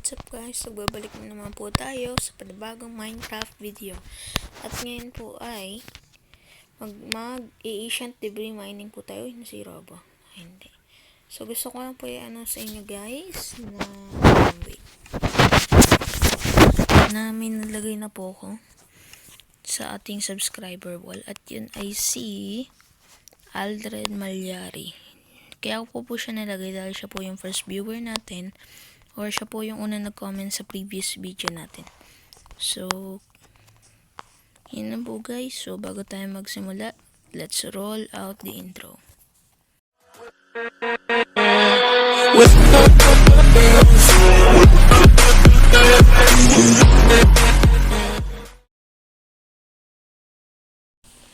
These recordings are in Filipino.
What's up guys? Nagbabalik na naman po tayo sa panibagong Minecraft video. At ngayon po ay mag-ancient debris mining po tayo. Nasira ba? Hindi. So gusto ko lang po i-ano sa inyo guys na wait. Na may nalagay na po ako sa ating subscriber wall at yun ay si Aldred Malyari. Kaya ko po siya nilagay dahil siya po yung first viewer natin. Or siya po yung unang nag-comment sa previous video natin. So, yun na po guys. So, bago tayo magsimula, let's roll out the intro.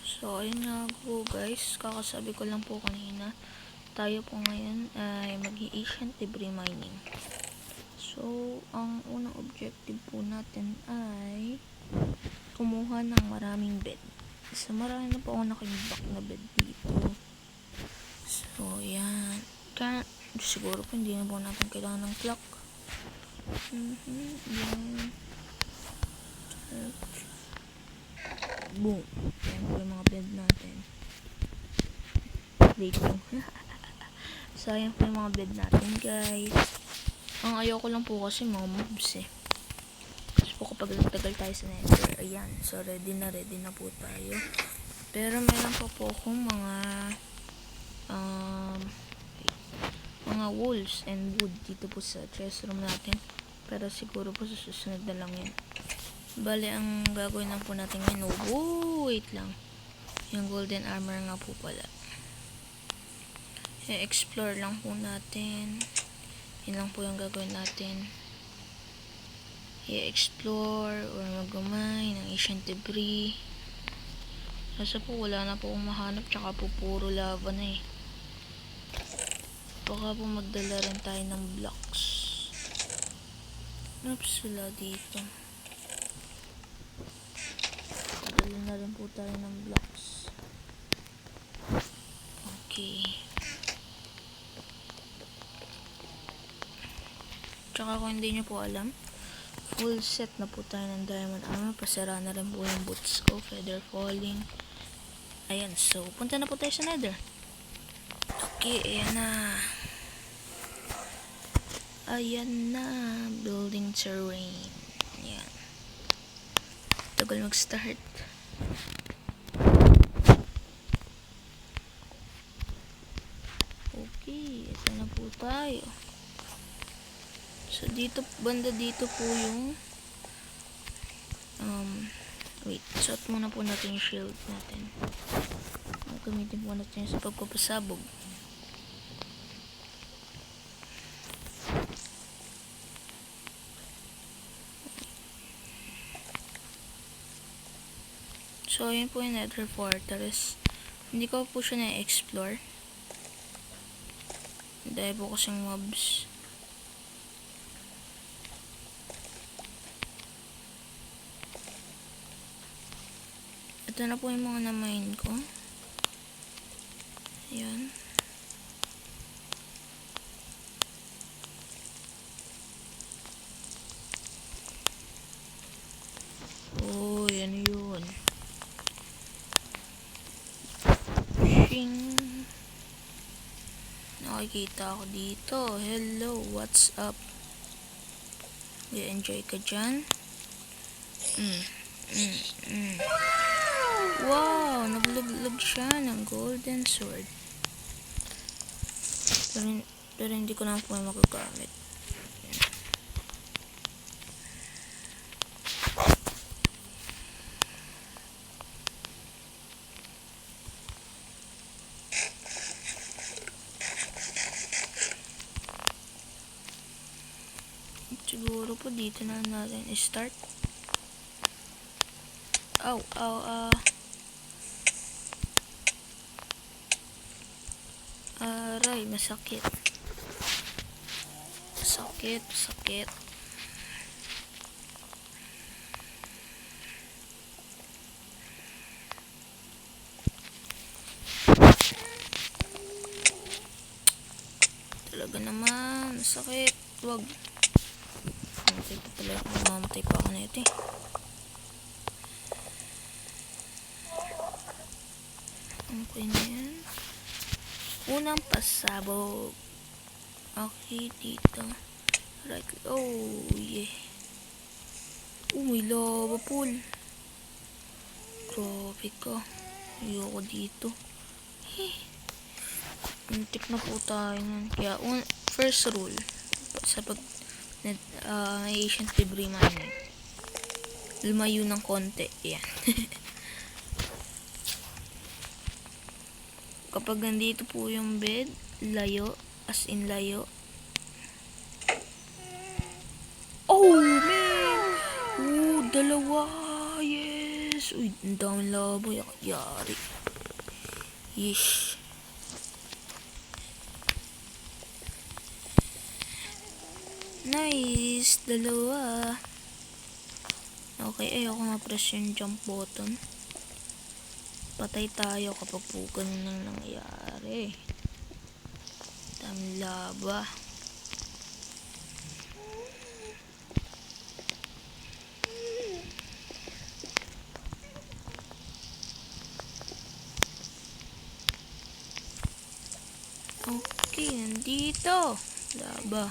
So, ayun nga po guys. Kakasabi ko lang po kanina. Tayo po ngayon ay mag-ancient debris mining. So, ang unang objective po natin ay kumuha ng maraming bed. So, marami na po ako nakibak na bed dito. So, yan. Siguro po hindi na po natin kailangan ng clock. Yan. Boom. Yan po yung mga bed natin. Wait lang. So, yan po yung mga bed natin, guys. Ang ayoko lang po kasi mga mobs eh. Kasi po kapag nagtagal tayo sa nether, ayan. So, ready na po tayo. Pero meron pa po akong mga walls and wood dito po sa chest room natin. Pero siguro po sa susunod na lang yan. Bale, ang gagawin lang po natin ngayon. Oh, wait lang. Yung golden armor nga po pala. I-explore lang po natin. Yun lang po yung gagawin natin. I-explore or mag-umay ng ancient debris. Kasi po wala na po akong mahanap. Tsaka po puro lava na eh. Baka po magdala rin tayo ng blocks. Oops, wala dito. Magdala na rin po tayo ng blocks. Okay. Tsaka kung hindi nyo po alam, full set na po tayo ng diamond armor. Pasara na rin po yung boots ko, feather falling. Ayan, so punta na po tayo sa nether. Okay, ayan na. Ayan na, building terrain. Ayan. Tagal mag-start. Okay, ito na po tayo. So, dito, banda dito po yung wait, shot muna po natin yung shield natin. Gamitin po natin sa pagpapasabog. So, yun po yung nether fortress. Hindi ko po siya na-explore. Dahil po kasing mobs. Ito na po yung mga na-mine ko. Ayan. Oh, yan yun. Shing. Nakikita ako dito. Hello, what's up? I-enjoy ka dyan? Wow, nagluglag siya ng golden sword. Pero hindi ko na po magagamit. Siguro po dito na natin i-start. Aray, masakit. Sakit. Talaga naman, masakit. Wag. pala, mamamatay pa ako na ito eh. Okay na yan. Unang pasabog. Okay, dito. Right. Oh, yeah. Oh, may lava pool. Grabe ka. Ayoko dito. Muntik na po tayo nun. Kaya, first rule sa pag ancient debris mining, lumayo ng konti. Yan. Kapag nandito po yung bed, layo. As in layo. Oh, man! Oh, dalawa. Yes! Uy, ang daming labo. Yari. Yeesh. Nice! Dalawa. Okay, ayoko ma-press yung jump button. Patay tayo kapag po ganun ang nangyari. Daming laba. Okay, nandito. Laba.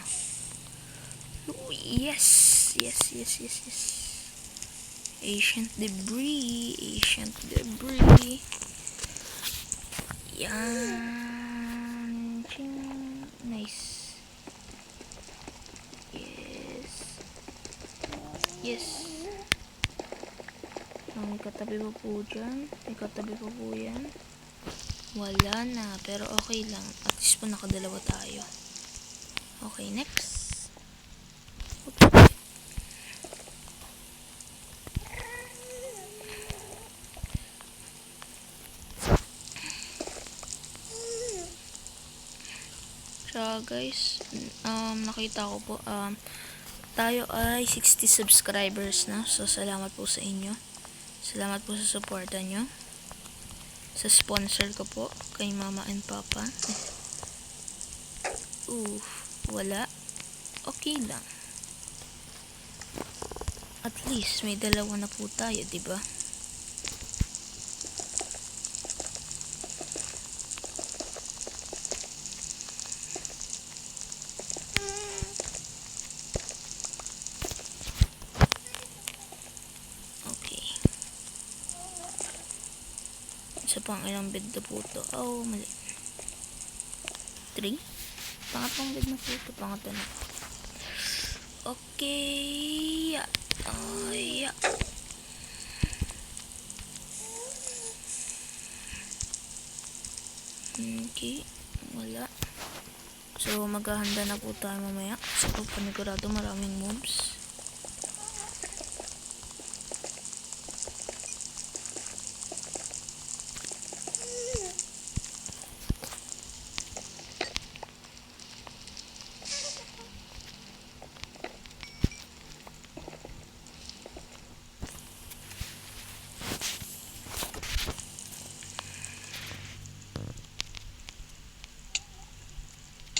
Oh, yes. Yes. Ancient debris. Yan. Ching. Nice. Yes. May katabi pa po dyan. May katabi pa po yan. Wala na. Pero okay lang. At least po nakadalawa tayo. Okay, next. So guys, nakita ko po, tayo ay 60 subscribers na. So salamat po sa inyo. Salamat po sa suporta nyo. Sa sponsor ko po, kay Mama and Papa. Wala. Okay lang. At least may dalawa na po tayo, diba? Okay. Isa pang ilang bed na po to. Oh, mali. 3? Pangatong bed na po ito. Pangatlo na. Okay. Yeah. Okay. Wala. So, maghahanda na po tayo mamaya. So, panigurado maraming mobs.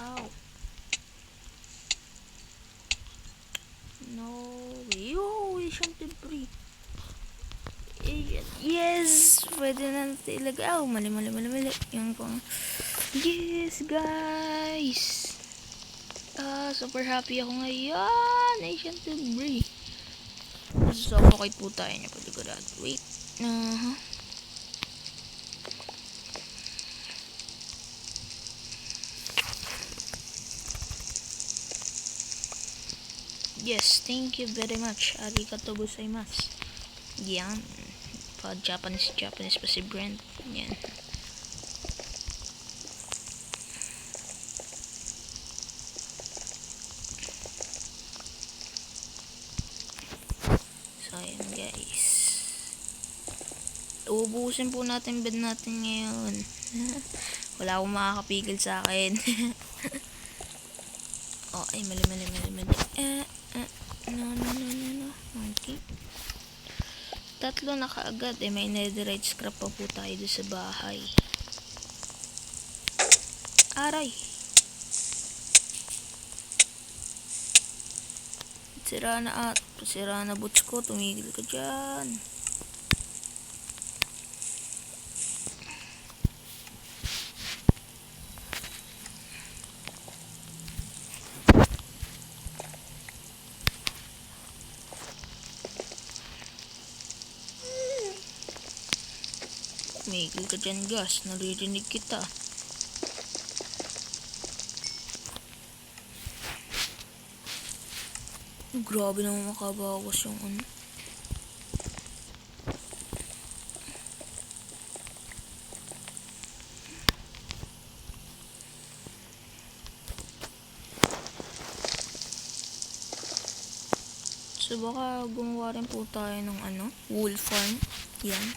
Ow. No way. Oh, ancient debris. Yes! Pwede na natin ilagay. Oh, mali. Yung pang... Yes, guys! Super happy ako ngayon. Ancient debris. Suffocate po tayo niya paligurado. Wait. Yes, thank you very much. Arigatou gozaimasu. Yan. Japanese pa si Brent. Yan. So, yan guys. Ubusin po natin bed natin ngayon. Wala akong makakapigil sa akin. Oh, ay, mali. No. Okay. 3 na kaagad. May netherite scrap pa po tayo doon sa bahay. Aray. Sira na boots ko. Tumigil ka dyan. Tumigil ka dyan, gas. Naririnig kita. Grabe naman makabawas yung ano. So baka gumawa rin po tayo ng ano, wool farm. Yan.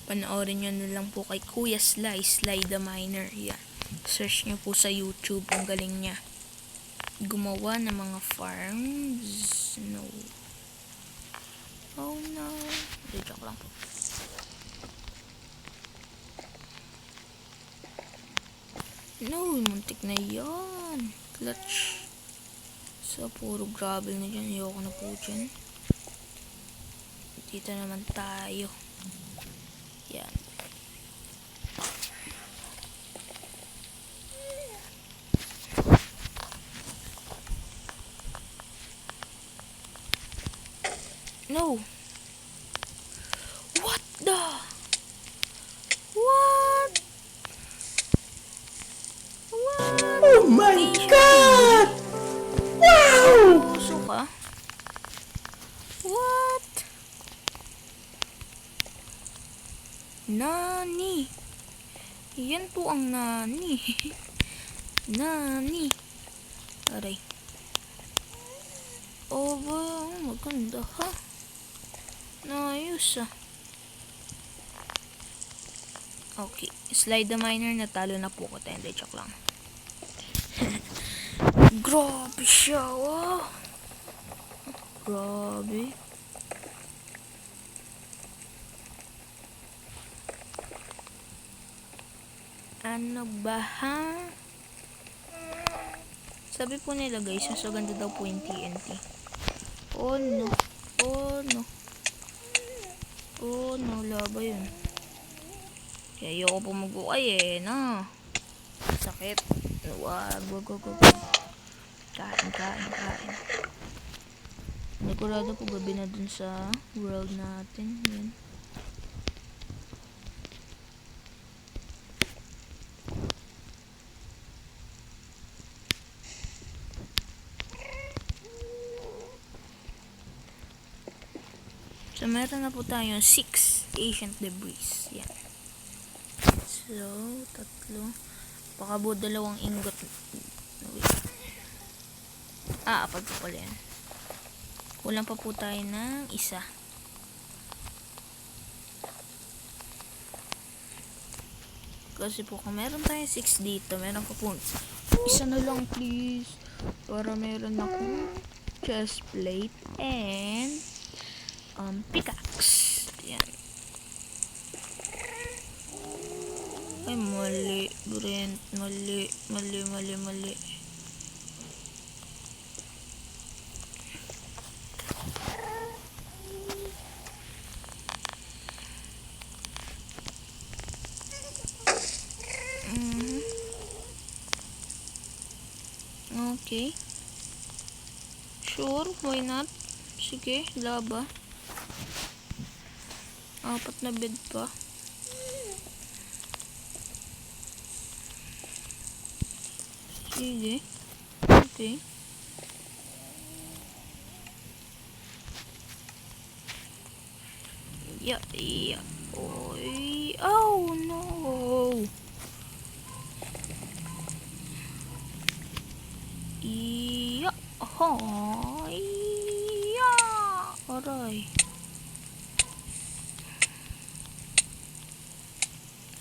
Panoorin nyo na lang po kay Kuya Sly the Miner. Yan. Search nyo po sa YouTube. Ang galing niya gumawa ng mga farms. No. Oh no. Hindi, joke lang po. No, muntik na yan. Clutch. So, puro gravel na dyan. Ayoko na po dyan. Dito naman tayo. Yan. No. What the? What? What? Oh my God! Wow! Puso ka? What? Nani? Yan po ang nani. Nani? Aray. Oh ba? Maganda ha? Naayos ah. Okay. Slide the Miner. Natalo na po ko. Hindi, joke lang. Grabe siya, wow. Grabe. Ano ba ha? Sabi po nila guys, mas maganda daw po yung TNT. Oh no. Oh no. Oh no, laba yun. Kaya ayoko po mag-ukay eh, no. Sakit. Wag. Kain. Sigurado po gabi na dun sa world natin. Yan. So, meron na po tayong 6 ancient debris. Yan. So, 3. Baka po 2 ingot. Wait. 4 pa pala yan. Kulang pa po tayo ng 1. Kasi po kung meron tayong 6 dito, meron pa po 1 na lang please. Para meron akong chest plate and pickaxe. Yan. Ay, mali. Brent, mali. Okay. Sure, why not? Sige, laba. 4 na bed pa. Sige. Okay. Yeah. Oy. Oh no. Yeah. Hoy. Yeah.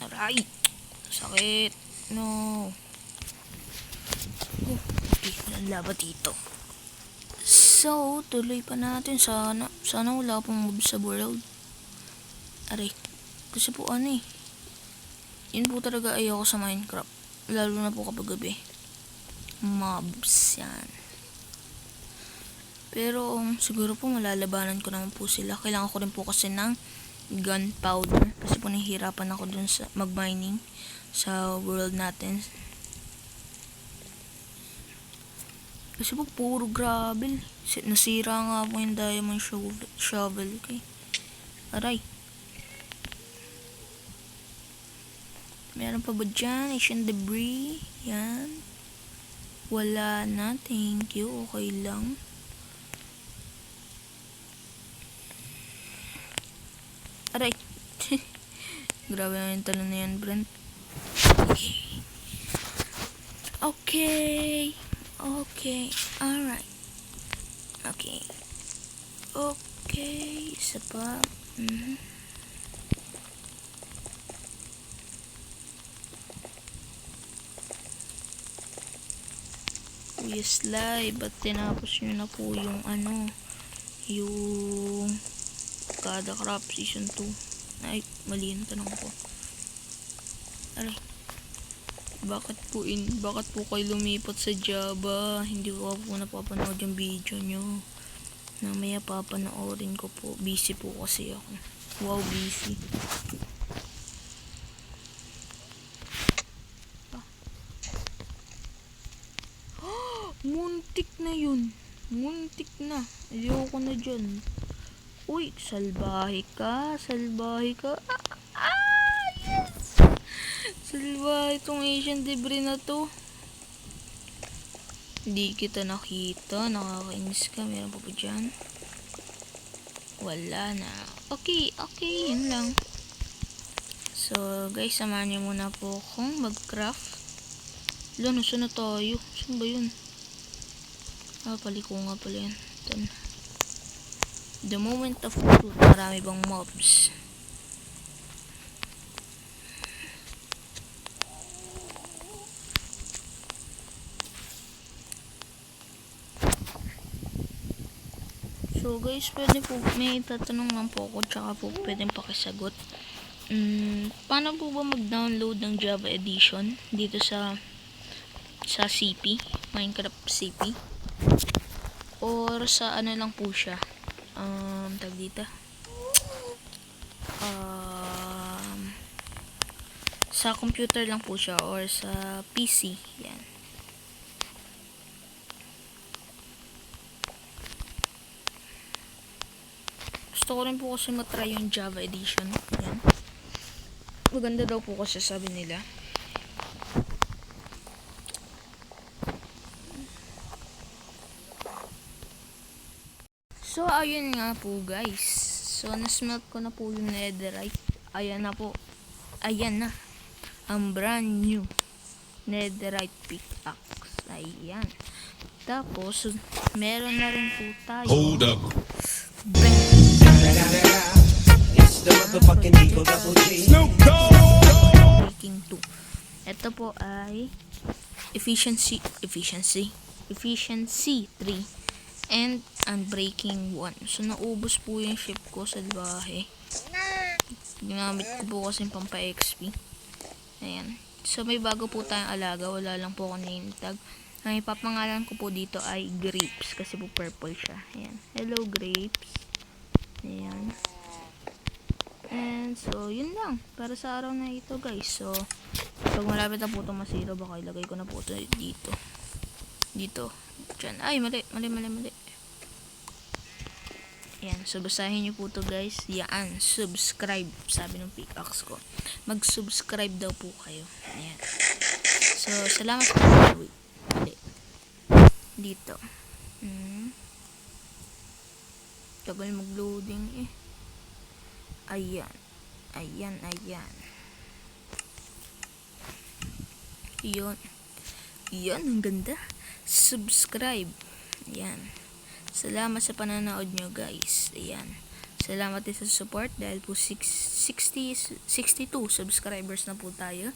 Aray. Sakit. No. Okay, laba dito. So, tuloy pa natin. Sana wala pong mob sa world. Aray. Kasi po yun po talaga ayoko sa Minecraft. Lalo na po kapag gabi. Mobs yan. Pero siguro po malalabanan ko naman po sila. Kailangan ko rin po kasi ng gunpowder. Kasi po nahihirapan ako dun sa mag-mining sa world natin. Kasi po puro gravel. Nasira nga po yung diamond shovel ko. Aray. Meron pa ba dyan? Asian debris. Yan. Wala na. Thank you. Okay lang. Aray. Grabe na yung talon na yan, Brent. Okay. Okay. Alright. Okay. Okay. Isa pa. Yes, live. Ba't tinapos nyo na po yung yung kada crop season 2. Ay, mali yung tanong ko. Aray. Bakit po kayo lumipat sa Java? Hindi ko po napapanood yung video nyo. Namaya papanoorin ko po. Busy po kasi ako. Wow, busy. Muntik na yun. Muntik na. Ayoko na dyan. Uy, salbahe ka. Salbahe ka. Yes! Salbahe itong Asian debris na to. Hindi kita nakita. Nakakainis ka. Meron pa po dyan. Wala na. Okay. Yun lang. So, guys, samahan niyo muna po akong mag-craft. Lalo, saan na tayo? Saan ba yun? Paliko nga pala yan. The moment of truth. Marami bang mobs? So guys, pwede po, may tatanong lang po ako, tsaka po pwedeng pakisagot. Paano po ba mag-download ng Java Edition dito sa CP, Minecraft CP? Or sa ano lang po siya? Tag dito. Sa computer lang po siya or sa PC. Yan. Gusto ko rin po kasi matry yung Java Edition. Yan. Maganda daw po kasi sabi nila. So, ayun nga po guys. So, nasmelt ko na po yung netherite. Ayan na po. Ayan na. Ang brand new netherite pickaxe. Ayan. Tapos, meron na rin po tayo. Hold up. It's the motherfucking Eagle Double G. Snoop Dogg. Breaking 2. Ito po ay efficiency 3 and unbreaking 1. So naubos po yung ship ko sa salbahe. Ginamit ko po kasi pampa XP. Ayan. So may bago po tayong alaga. Wala lang po ako name tag. Ang ipapangalan ko po dito ay Grapes kasi po purple siya. Ayan. Hello Grapes. Ayan. And so yun lang para sa araw na ito guys. So pag malapit na po ito masiro, baka ilagay ko na po ito dito. Diyan. Ay, mali. Yan. So, basahin nyo po ito guys. Yan. Subscribe. Sabi ng pickaxe ko. Mag-subscribe daw po kayo. Yan. So, salamat po. Wait. Mali. Dito. Tagal mag-loading eh. Ayan. Yun. Ang ganda. Subscribe. Ayan. Salamat sa pananood nyo guys. Ayan. Salamat din sa support dahil po 62 subscribers na po tayo.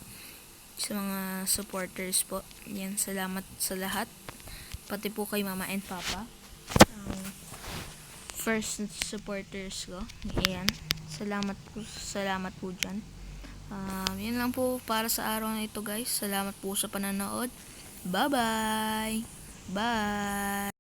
Sa mga supporters po. Ayan. Salamat sa lahat. Pati po kay mama and papa. First supporters ko. Ayan. Salamat po dyan. Yan lang po para sa araw na ito guys. Salamat po sa pananood. Bye-bye! Bye!